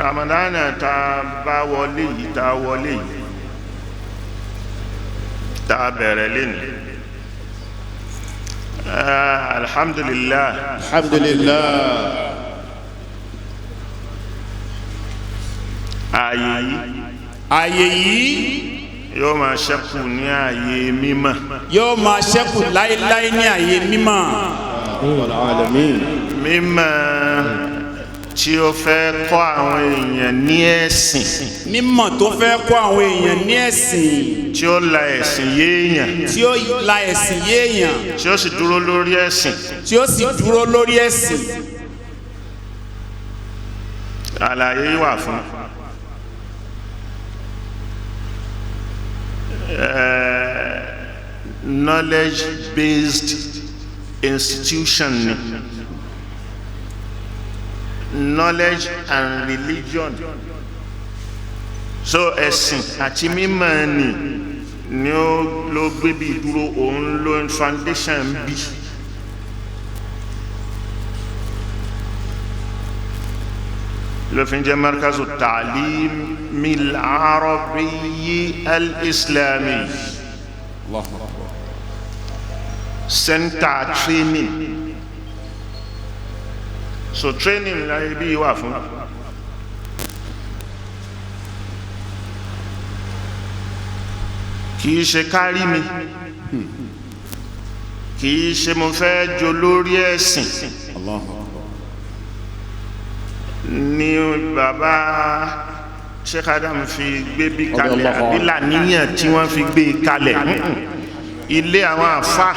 Ramadan ta bá wọlé yìí ta bẹ̀rẹ̀ lẹ́nu alhamdulillah ààyè yìí yóò máa ṣẹ́kù ní ààyè mímọ́, yóò máa ṣẹ́kù láíláí ní ààyè mímọ́. mímọ́ tí ó fẹ́ kọ́ àwọn èèyàn ní ẹ̀sìn, mímọ́ tó fẹ́ kọ́ àwọn èèyàn ní ẹ̀sìn, tí ó la ẹ̀sìn yéèyàn, tí ó la ẹ̀sìn yéèyàn, tí ó sì dúró lórí ẹ̀sìn, tí ó sì dúró lórí ẹ̀sìn. àlàyé wà fún knowledge based institution ni knowledge and religion, so ẹ̀sìn àti mímọ̀ ni ó ló gbé bí dúró, òun ló foundation bí. ló fi ń jẹ́ markazu ta'lim al-arabi al-islami, center training. So training láyé bí wà fún kìí ṣe kárí mi, kìí ṣe mo fẹ́ jọ lórí ẹ̀sìn ni bàbá Sheikh Adam fi gbé bí kalẹ̀ àbí làníyàn tí wọ́n fi gbé kalẹ̀. ilé àwọn àfá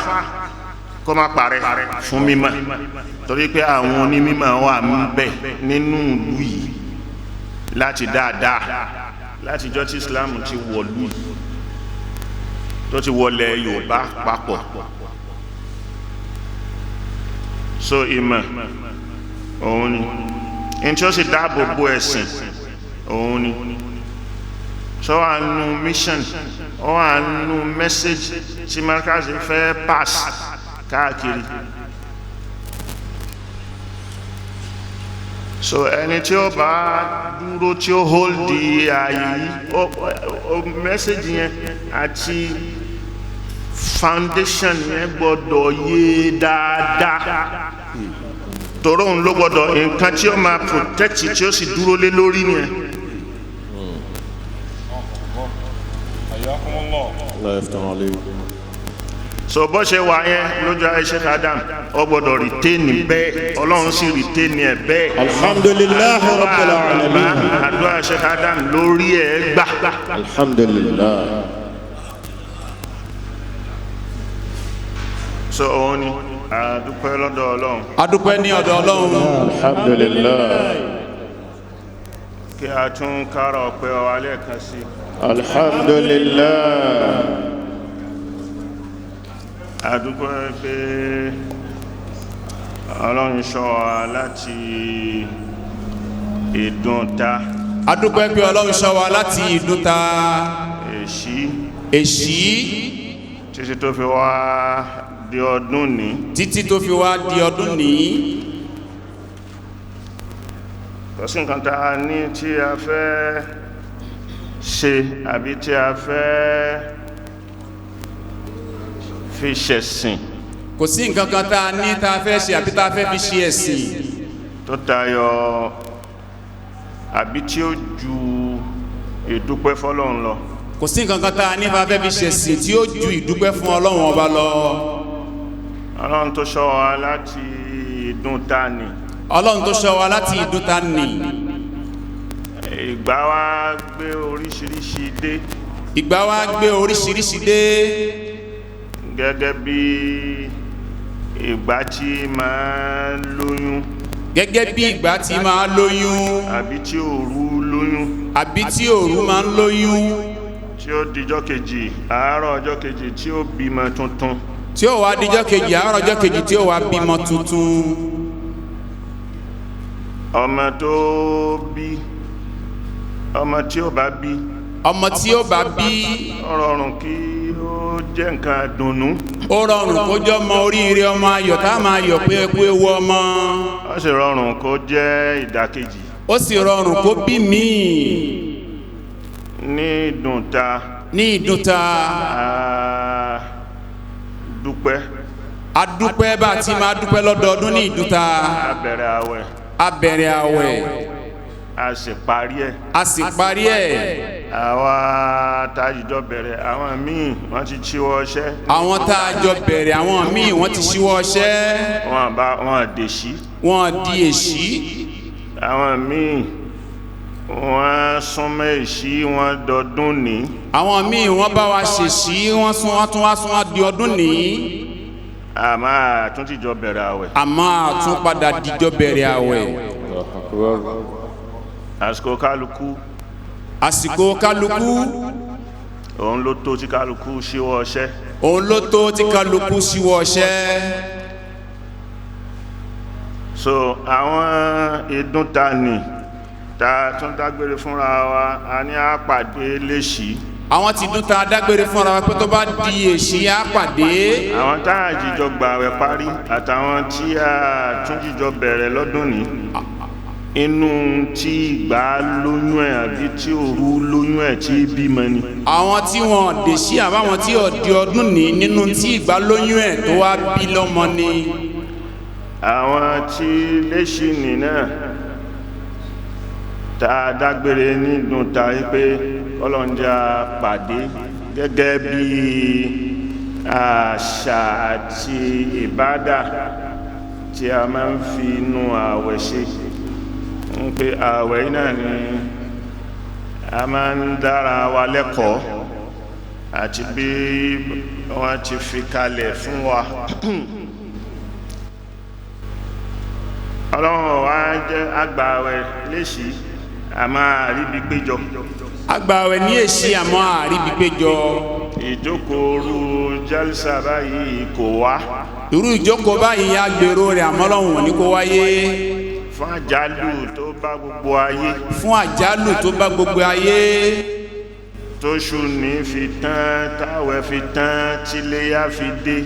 kó má parẹ́ fún mímọ̀, torí pé àwọn onímọ̀ wà ń bẹ nínú ìlú yìí láti dáadáa, láti jọ́ tí Islam ti wọ̀lú tó ti wọlé Yorùbá papọ̀. so ìmọ̀ òun ni in tí ó sì dáàbò bo ẹ̀sìn òun ni. so wà nù mission, ó wà nù message tí markaz fẹ́ pass káàkiri. so ẹni tí ó bá dúró tí ó hold di ààyè yìí, message yẹn àti foundation yẹn gbọ́dọ̀ yé dáadáa, torí òun ló gbọ́dọ̀ nǹkan tí ó máa protect tí ó sì dúró lé lórí yẹn. so bó ṣe wà yẹn lójú ayé Sheikh Adam ó gbọ́dọ̀ retain bẹ́ẹ̀, Ọlọ́run sì retain ẹ̀ bẹ́ẹ̀. alhamdulillahi rabbil alamin. àdúrà Sheikh Adam lórí ẹ̀ gbà. alhamdulillah. so òun ni adúpẹ́ lọ́dọ̀ Ọlọ́run. adúpẹ́ ní ọ̀dọ̀ Ọlọ́run. alhamdulillah. kí a tún kára ọpẹ́ wa lẹ́ẹ̀kan sí. alhamdulillah. adúpẹ́ pé Ọlọ́run ṣọ́ wa láti Ìdúnta. adúpẹ́ pé Ọlọ́run ṣọ́ wa láti Ìdúnta. Èṣí títí tó fi wá di ọdún ní. títí tó fi wá di ọdún ní. kò sí nǹkan tá a ní tí a fẹ́ ṣe àbí tí a fẹ́ fi ṣẹ̀sìn. kò sí nǹkan kan tá a ní tá a fẹ́ ṣe àbí tá a fẹ́ fi ṣe ẹ̀sìn tó tayọ àbí tí ó ju ìdúpẹ́ fọ́lọ́run lọ. kò sí nǹkan kan tá a ní tá a fẹ́ fi ṣe ẹ̀sìn tí ó ju ìdúpẹ́ fún Ọlọ́run ọba lọ. Ọlọ́run tó ṣọ́ wa láti Ìdúnta ni. Ọlọ́run tó ṣọ́ wa láti Ìdúnta ni. ìgbà wa gbé oríṣiríṣi dé. ìgbà wa gbé oríṣiríṣi dé. gẹ́gẹ́ bí ìgbà tí máa lóyún. gẹ́gẹ́ bí ìgbà tí máa lóyún. àbí tí òru lóyún. àbí tí òru máa ń lóyún. tí ó dijọ́ kejì àárọ̀ ọjọ́ kejì tí ó bímọ tuntun. tí ó wá dijọ́ kejì àárọ̀ ọjọ́ kejì tí ó wá bímọ tuntun. ọmọ tó bí, ọmọ tí ó bá bí. ọmọ tí ó bá bí. ó rọrùn kí ó jẹ́ nǹkan dùnnú. ó rọrùn kó jẹ́ ọmọ oríire, ọmọ ayọ̀ tá a máa yọ̀ pé ẹkú ewu ọmọ. ó sì rọrùn kó jẹ́ ìdàkejì. ó sì rọrùn kó bí míì ní ìdùnta ní ìdúntà. dúpẹ́ adúpẹ́ bá ti máa dúpẹ́ lọ́dọọdún ní ìdúntà. abẹ̀rẹ̀ àwẹ̀ a bẹ̀rẹ̀ àwẹ̀ a sì parí ẹ̀. a sì parí ẹ̀. àwa tájìjọ bẹ̀rẹ̀ àwọn míì wọ́n ti ṣíwọ́ ọṣẹ́. àwọn tá a jọ bẹ̀rẹ̀ àwọn míì wọ́n ti ṣíwọ́ ọṣẹ́. wọ́n dèṣí. wọ́n di èṣí. àwọn míì wọ́n súnmọ́ èṣí wọ́n dọdún ní. àwọn míì wọ́n bá wa ṣèṣí wọ́n tún wá sún wá di ọdún ní. àmọ́ àtúntìjọ bẹ̀rẹ̀ àwẹ̀. àmọ́ àtún padà dìjọ bẹ̀rẹ̀ àwẹ̀. àsìkò kálukú. àsìkò kálukú. òun ló tó tí kálukú ṣíwọ́ ọṣẹ́. òun ló tó tí kálukú ṣíwọ́ ọṣẹ́. so àwọn ìdúntà ni tá a tún dágbére fúnra wa a ní àpàdé léṣí. àwọn ti dún ta dágbére fúnra wa pé tó bá di èṣí á pàdé. àwọn tá a jíjọ gbààwẹ̀ parí àtàwọn tí a tún jíjọ bẹ̀rẹ̀ lọ́dún ní inú tí ìgbà lóyún ẹ̀ àbí tí òru lóyún ẹ̀ tí bímọ ni. àwọn tí wọn dèṣí àbáwọn tí ọdí ọdún ní nínú tí ìgbà lóyún ẹ̀ tó wá bí lọ́mọ ni. àwọn tí léṣí nì náà tá a dágbére nínú ta pé kọ́lọ́njà pàdé gẹ́gẹ́ bí àṣà àti ìbádà tí a máa ń fi inú ààwẹ̀ ṣe ń pé ààwẹ̀ yìí náà ni a máa ń dára wa lẹ́kọ̀ọ́ àti bí wọ́n ti fi kalẹ̀ fún wa. ọlọ́run wa jẹ́ àgbààwẹ̀ léṣì àmọ́ àríbi péjọ. àgbààwẹ̀ ní èṣí àmọ́ àríbi péjọ. ìjókòó orú jálísà báyìí kò wá. irú ìjókòó báyìí agbèrò rẹ̀ àmọ́ Ọlọ́run ní kó wáyé. fún àjálù tó bá gbogbo ayé. fún àjálù tó bá gbogbo ayé. tóṣù ní fi tán táwẹ̀ fi tán tíléyà fi dé.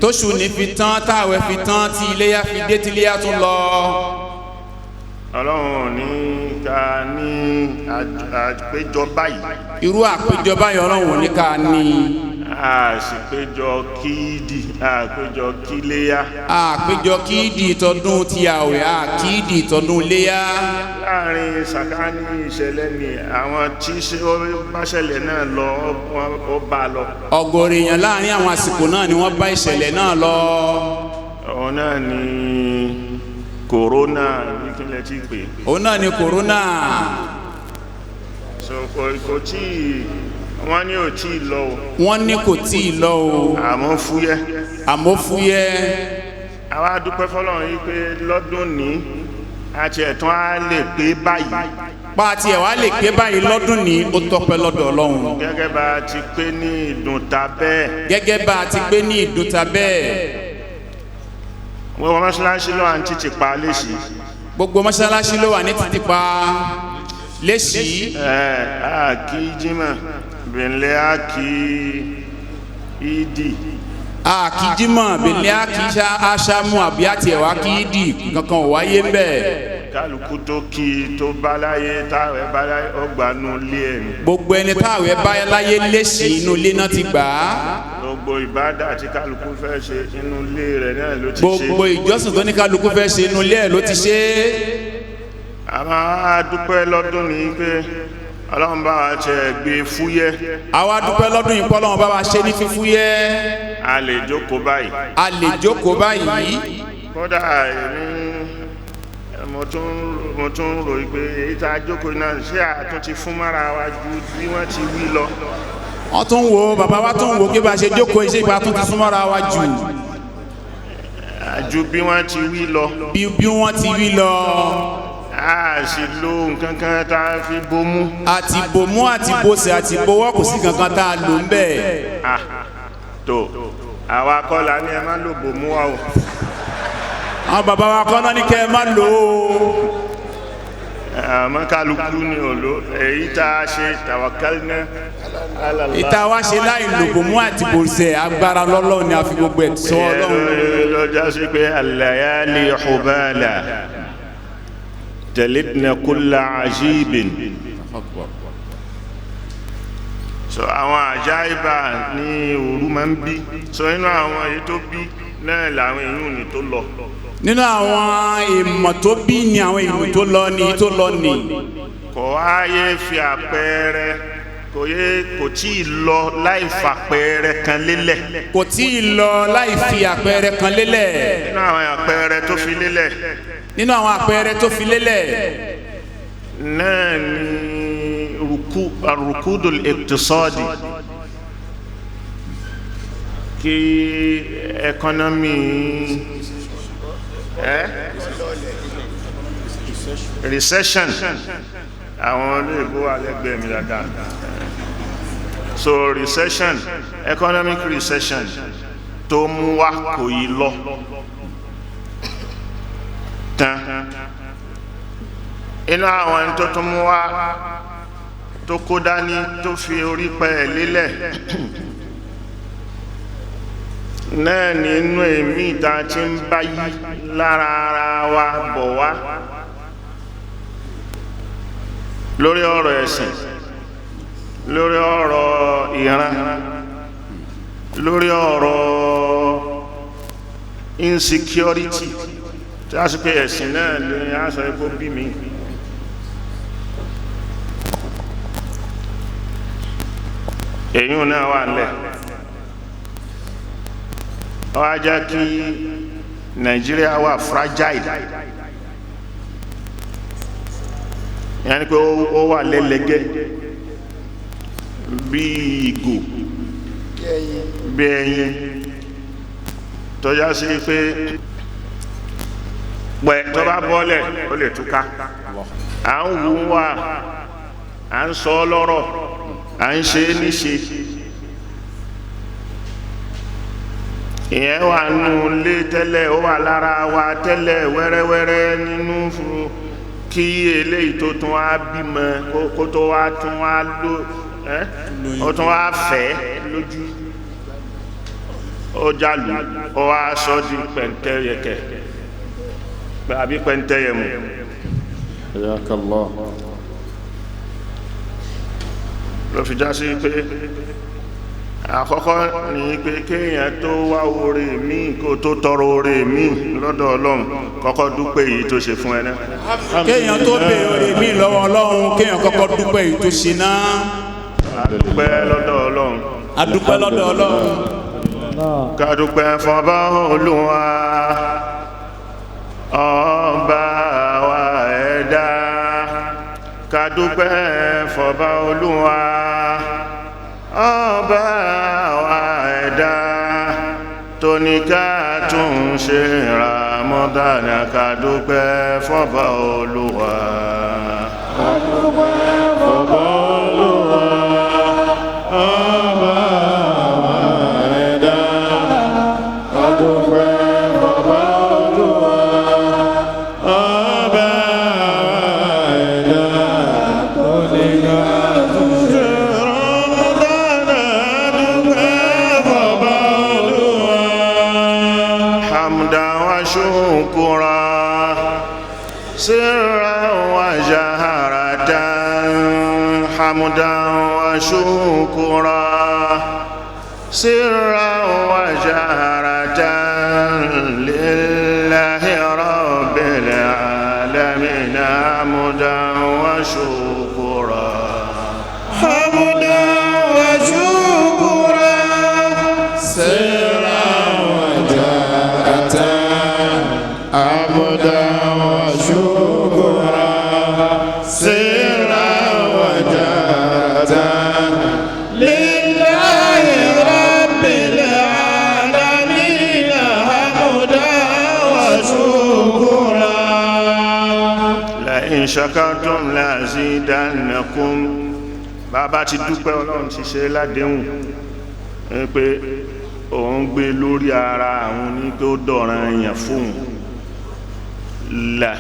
tóṣù ní fi tán táwẹ̀ fi tán tí iléyà fi dé tí iléyà tún lọ. ọlọ́run ní ká ní àpéjọ báyìí. irú àpéjọ báyìí ọlọ́run ní ká ní. àṣìpéjọ kíìdì àpéjọ kíléyà. àpéjọ kíìdì tọdún ti àwẹ̀ àkíìdì tọdún léyà. láàrin sàkáání ìṣẹ̀lẹ̀ ni àwọn tí ó bá ṣẹlẹ̀ náà lọ ó bá lọ. ọ̀gọ̀rọ̀ èèyàn láàrin àwọn àsìkò náà ni wọ́n bá ìṣẹ̀lẹ̀ náà lọ. òun náà ni kòrónà ìpínlẹ̀ tí pé. òun náà ni kòrónà. so kò tí wọ́n ní ò tí lọ o. wọ́n ní kò tí ì lọ o. àmọ́ fúyẹ́. àmọ́ fúyẹ́. àwa dúpẹ́ fọlọ́run yìí pé lọ́dún ní àti ẹ̀tún á lè pé báyìí. pa àti ẹ̀ wá lè pé báyìí lọ́dún ní ó tọ́pẹ́ lọ́dọ̀ Ọlọ́run. gẹ́gẹ́ bá a ti pé ní ìdùntà bẹ́ẹ̀. gẹ́gẹ́ bá a ti pé ní ìdùntà bẹ́ẹ̀. gbogbo mọ́ṣáláṣí ló wà ní títì pa léṣì. gbogbo mọ́ṣáláṣí ló wà ní títì pa léṣì. a kì í jímọ̀ bẹ̀lẹ́ a kì í ìdì. a kì í jímọ̀ bẹ̀lẹ́ a kì í aṣámú àbí àti ẹ̀wá kì í dì kankan ò wáyé ń bẹ̀. kálukú tó kí tó bá láyé táwẹ̀ bá láyé ọgbà nù lé ẹ̀. gbogbo ẹni táwẹ̀ bá láyé léṣì inú ilé náà ti gbà á. gbogbo ìbádà tí kálukú fẹ́ ṣe inú ilé rẹ̀ náà ló ti ṣe. gbogbo ìjọsìn tó ní kálukú fẹ́ ṣe inú ilé ẹ̀ ló ti ṣe. a máa dúpẹ́ lọ́dún ní pé ọlọ́run bá wa ṣe gbé fúyẹ́. àwa dúpẹ́ lọ́dún yìí pé ọlọ́run bá wa ṣe ní fífúyẹ́. a lè jókòó báyìí. a lè jókòó báyìí. kódà èmi mo tún rò pé èyí tá a jókòó náà ṣé àtúntì fún mára wa ju bí wọ́n ti wí lọ. wọ́n tún wo bàbá wa tún wo kí bá a ṣe jókòó iṣẹ́ ìgbà tún ti súnmọ́ra wa jù. ju bí wọ́n ti wí lọ. bí wọ́n ti wí lọ. a sì lo nǹkan kan tá a fi bomú. àti bomú àti bòsè àti bowọ́ kò sí kankan tá a lò ń bẹ̀. tó àwa kọ́ la ní ẹ má lò bomú wa o. àwọn bàbá wa kọ́ náà ní kẹ́ ẹ má lò ó. àmọ́ kálukú ni ò lò èyí tá a ṣe tawakkalna ala Allah. ìta wa ṣe láì lò bomú àti bòsè agbára lọ́lọ́run ni a fi gbogbo ẹ̀ sọ Ọlọ́run. lọ́jọ́ sí pé al-layali hubala. تلدن كل عجيب. so àwọn àjáìbá ní òru máa ń bí so nínú àwọn èyí tó bí náà làwọn èyí ní tó lọ. nínú àwọn ìmọ̀ tó bí ni àwọn ìlú tó lọ ní tó lọ ní. kò wáyé fi àpẹẹrẹ kò tí ì lọ láì fàpẹẹrẹ kan lélẹ̀. kò tí ì lọ láì fi àpẹẹrẹ kan lélẹ̀. nínú àwọn àpẹẹrẹ tó fi lélẹ̀. nínú àwọn àpẹẹrẹ tó fi lélẹ̀. náà ni arukudul iqtisadi kí ẹkọ́nọ́mì recession àwọn olóògbé wà lẹ́gbẹ̀ẹ́ mi dáadáa so recession economic recession tó mú wá kò yí lọ tán inú àwọn ẹni tó tún mú wá tó kó dání tó fi orí pẹ́ lélẹ̀ náà nínú èmì ìta tí ń bá yí lára ara wa bọ̀ wá lórí ọ̀rọ̀ ẹ̀sìn, lórí ọ̀rọ̀ ìran, lórí ọ̀rọ̀ insecurity tí a sì pé ẹ̀sìn náà lè aṣọ ipò bí mi. èyí náà wà nílẹ̀ ó wá jẹ́ kí Nàìjíríà wà fragile, yẹn ni pé ó wà lẹ́lẹ́gẹ́ bí ìgò bí ẹyin tó já sí pé pẹ̀ tó bá bọ́lẹ̀ ó lè túká. à ń wù wá à ń sọ lọ́rọ̀ à ń ṣe níṣe. ìyẹn wà nù lé tẹ́lẹ̀ ó wà lára wa tẹ́lẹ̀ wẹ́rẹ́wẹ́rẹ́ nínú kí eléyìí tó tún wá bímọ kó tó wá tún wá lò ó tún wá fẹ́ lójú ó jálù ó wá sọ di pẹ̀ntẹ́yẹkẹ àbí pẹ̀ntẹ́yẹmù. ló fi já sí pé àkọ́kọ́ ní pé kéèyàn tó wá oore mi kó tó tọrọ oore mi lọ́dọ̀ Ọlọ́run kọ́kọ́ dúpẹ́ èyí tó ṣe fún ẹ náà. kéèyàn tó bèèrè oore mi lọ́wọ́ Ọlọ́run kéèyàn kọ́kọ́ dúpẹ́ èyí tó ṣe náà. adúpẹ́ lọ́dọ̀ Ọlọ́run. adúpẹ́ lọ́dọ̀ Ọlọ́run. kádúpẹ́ fọba Olúwa ọba wa ẹ̀dá. kádúpẹ́ fọba Olúwa ọba wa ẹ̀dá tó ní ká tún ṣe Ramadan. kádúpẹ́ fọba Olúwa. kádúpẹ́ fọba Olúwa ọba wa ẹ̀dá. kádúpẹ́ fọba Olúwa ọba wa ẹ̀dá tó ní ká tún ṣe شكرا سرا وجهرة حمدا وشكرا سرا وجهرة لله رب العالمين حمدا وشكرا حمدا وشكرا سرا وجهرة عبدا وشكرا سرا وجهرا لله رب العالمين حمدا وشكرا لئن شكرتم لأزيدنكم. bàbá ti dúpẹ́ Ọlọ́run ti ṣe ládéhùn pé òun gbé lórí ara àwọn ní tó dọ̀ràn èèyàn fóun la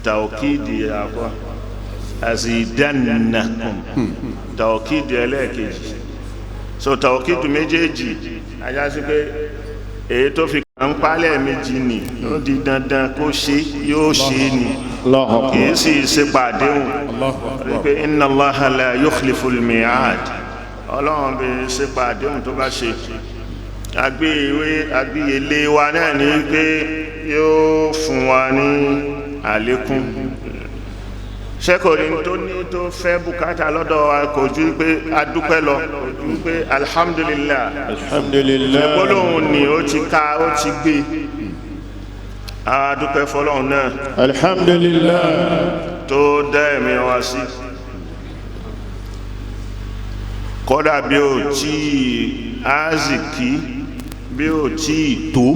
tàókìdì àkọ́ azidannakum tàókìdì ẹlẹ́ẹ̀kejì. so tàókìdì méjèèjì ajá sí pé èyí tó fi kàn ń pálẹ̀ méjì ni ó di dandan kó ṣe yóò ṣe ni. الله kìí أكبر sì ṣe pàdéhùn wípé inna Allaha la yukhlifu al-mi'ad ọlọ́run bí ṣe pàdéhùn tó bá ṣe agbíyelé wa náà ní pé yóò fún wa ní àlékún ṣẹ́kọ̀ọ́ ní tó ní tó fẹ́ bùkátà lọ́dọ̀ wa kò ju pé adúpẹ́ lọ kò ju pé alhamdulillah الحمد لله gbólóhùn ni ó ti ká ó ti gbé adúpẹ́ fọ́lọ́hun náà الحمد لله tó dá ẹ̀mí wa sí kódà bí ó tí azìkí bí ó tí tó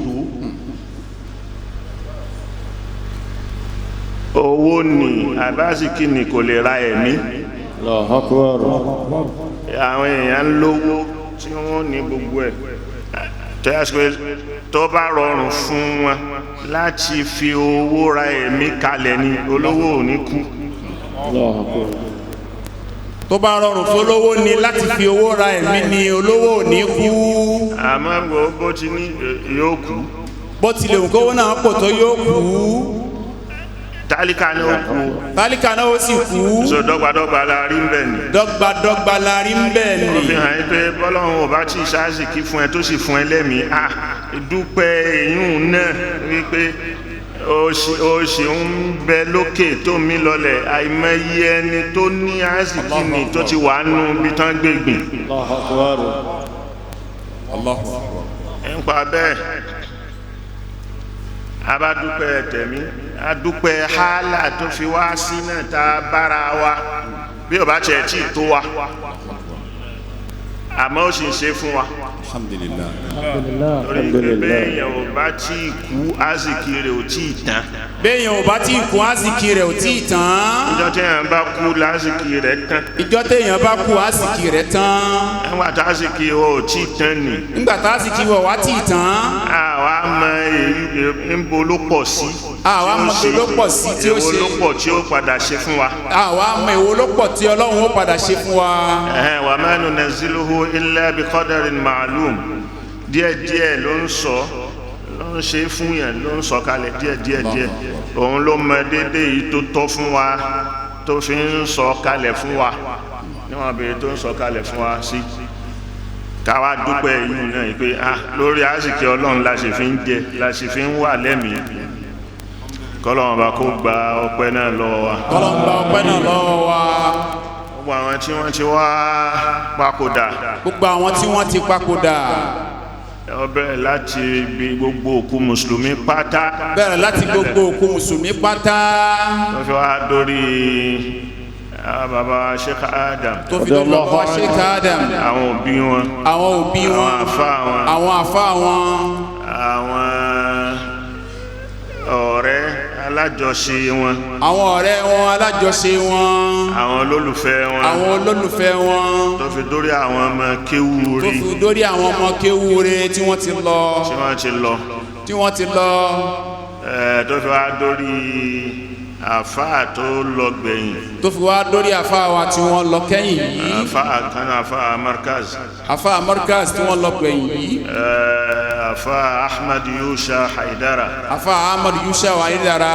owó ní àbázìkí ní kò lè ra ẹ̀mí الله أكبر àwọn èèyàn lówó tí wọ́n ní gbogbo ẹ̀ tó bá rọrùn fún wọn láti fi owó ra ẹ̀mí kalẹ̀ ní olówó ò ní kú الله أكبر tó bá rọrùn fólówó ni láti fi owó ra ẹ̀mí ni olówó ò ní kú àmọ́ gbogbo ti ní yóò kú bó tilẹ̀ òǹkówó náà pọ̀ tó yóò kú tálíkà ní ó kú tálíkà náà ó sì kú so dọ́gbadọ́gba la rí ń bẹ̀ ní dọ́gbadọ́gba la rí ń bẹ̀ ó fi ni hàn yí pé bọ́lọ́run ò bá tí ìṣáàzì kí fún ẹ tó sì fún ẹ lẹ́mìí dúpẹ́ èyún náà wípé ó ṣe ń bẹ lókè tó mí lọlẹ̀ àìmọye ẹni tó ní àásìkí ni tó ti wà nù bí tán gbègbìn الله أكبر Allahu Akbar. nípa bẹ́ẹ̀ abádúpẹ́ tẹ̀mí adúpẹ́ hálà tó fi wá sí náà tá a bára wa bí ó bá tiẹ̀ tí tó wa àmọ́ ó sì ń ṣe fún wa Alhamdulillah. torí pé bẹ́ẹ̀yàn ò bá tí kú àsìkí rẹ̀ ò tí tán béèyàn ò bá tí kú àsìkí rẹ̀ ò tí tán ìjọ téèyàn bá kú lásìkí rẹ̀ tán ìjọ téèyàn bá kú àsìkí rẹ̀ tán nígbà tá àsìkí ò tí tán nì nígbà tá àsìkí wọ̀ wá tí tán àwa mọ èyí níbo ló pọ̀ sí àwa mọ èwo ló pọ̀ sí tí ó èwo ṣe ló pọ̀ tí ó padà ṣe fún wa àwa mọ èwo ló pọ̀ tí Ọlọ́run ó padà ṣe fún wa wa ma nunazziluhu illa bi qadarin ma'lum díẹ̀díẹ̀ ló ń sọ ló ń ṣe fún yẹn ló ń sọ kalẹ̀ díẹ̀ òun ló mọ déédéé yìí tó tọ́ fún wa tó fi ń sọ kalẹ̀ fún wa níwọ̀n bèèrè tó ń sọ kalẹ̀ fún wa sí káwá dúpẹ́ yìí náà yìí pé lórí àsìkí Ọlọ́run la ṣe fi ń jẹ la ṣe fi ń wà lẹ́mìí kọ́lọ́run bá kó gba ọpẹ́ náà lọ́wọ́ wa Ọlọ́run gba ọpẹ́ náà lọ́wọ́ wa gbogbo àwọn tí wọ́n ti wá papòdà gbogbo àwọn tí wọ́n ti papòdà ó bẹ̀rẹ̀ láti ibi gbogbo òkú mùsùlùmí pátá bẹ̀rẹ̀ láti gbogbo òkú mùsùlùmí pátá tó fi wá dórí bàbá Sheikh Adam tó fi dórí bàbá wa Sheikh Adam àwọn òbí wọn àwọn òbí wọn àwọn àfá wọn àwọn àfá wọn àwọn ọ̀rẹ́ alájọṣe wọn àwọn ọ̀rẹ́ wọn alájọṣe wọn àwọn olólùfẹ́ wọn àwọn olólùfẹ́ wọn tó fi dórí àwọn ọmọ kéwú tó rí fi dórí àwọn ọmọ kéwúre tí wọ́n ti lọ tí wọ́n ti lọ tí wọ́n ti lọ tó fi wá dórí àfáà tó lọ gbẹ̀yìn tó fi wá dórí àfá wa tí wọ́n lọ kẹ́yìn yìí àfáà kan àfáà Markaz àfá Markaz tí wọ́n lọ gbẹ̀yìn yìí àfáà Ahmad Yusha Haidara àfá Ahmad Yusha Haidara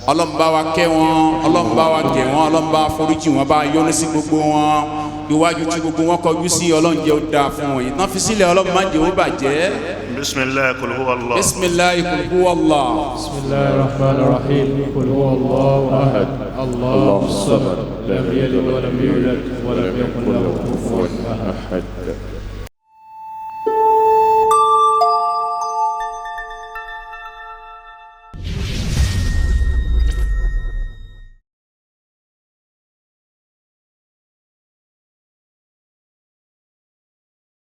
Ọlọ́run bá wa kẹ́ wọn Ọlọ́run bá wa gẹ̀ wọn Ọlọ́run bá foríjì wọn bá yọ́nú sí gbogbo wọn iwájú tí gbogbo wọn kọjú sí Ọlọ́run jẹ́ ó dáa fún wọn ìtàn fi sílẹ̀ Ọlọ́run má jẹ́ ó bàjẹ́ bisimilahi kul huwa Allah bisimilahi kul huwa Allah bismillahir rahmanir rahim qul huwallahu ahad Allahu samad lam yalid wa lam yulad wa lam yakul lahu kufuwan ahad